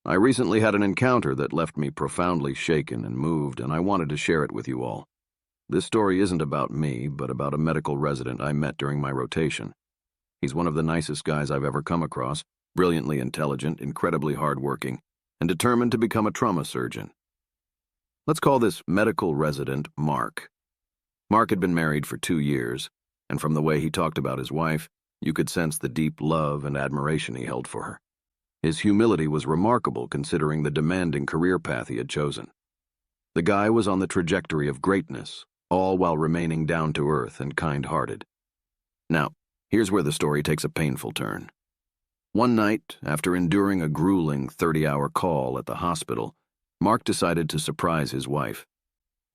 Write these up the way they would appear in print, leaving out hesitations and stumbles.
I recently had an encounter that left me profoundly shaken and moved, and I wanted to share it with you all. This story isn't about me, but about a medical resident I met during my rotation. He's one of the nicest guys I've ever come across, brilliantly intelligent, incredibly hardworking, and determined to become a trauma surgeon. Let's call this medical resident Mark. Mark had been married for 2 years, and from the way he talked about his wife, you could sense the deep love and admiration he held for her. His humility was remarkable considering the demanding career path he had chosen. The guy was on the trajectory of greatness, all while remaining down to earth and kind-hearted. Now, here's where the story takes a painful turn. One night, after enduring a grueling 30-hour call at the hospital, Mark decided to surprise his wife.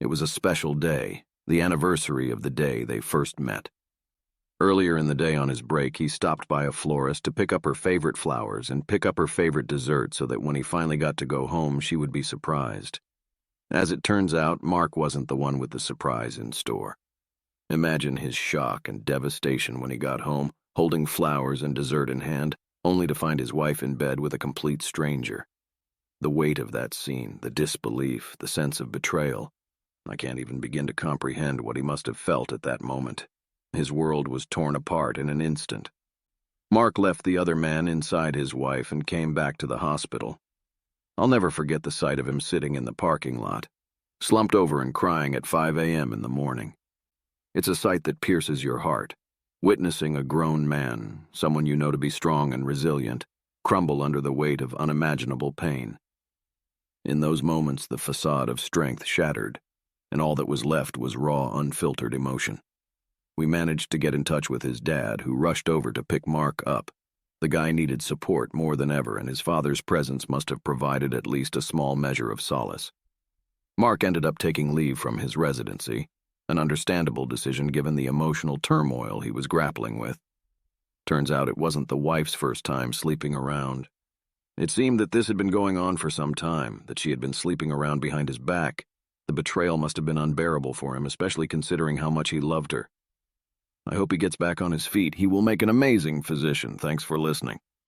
It was a special day, the anniversary of the day they first met. Earlier in the day on his break, he stopped by a florist to pick up her favorite flowers and pick up her favorite dessert so that when he finally got to go home, she would be surprised. As it turns out, Mark wasn't the one with the surprise in store. Imagine his shock and devastation when he got home, holding flowers and dessert in hand, only to find his wife in bed with a complete stranger. The weight of that scene, the disbelief, the sense of betrayal. I can't even begin to comprehend what he must have felt at that moment. His world was torn apart in an instant. Mark left the other man inside his wife and came back to the hospital. I'll never forget the sight of him sitting in the parking lot, slumped over and crying at 5 a.m. in the morning. It's a sight that pierces your heart, witnessing a grown man, someone you know to be strong and resilient, crumble under the weight of unimaginable pain. In those moments, the facade of strength shattered, and all that was left was raw, unfiltered emotion. We managed to get in touch with his dad, who rushed over to pick Mark up. The guy needed support more than ever, and his father's presence must have provided at least a small measure of solace. Mark ended up taking leave from his residency, an understandable decision given the emotional turmoil he was grappling with. Turns out it wasn't the wife's first time sleeping around. It seemed that this had been going on for some time, that she had been sleeping around behind his back. The betrayal must have been unbearable for him, especially considering how much he loved her. I hope he gets back on his feet. He will make an amazing physician. Thanks for listening.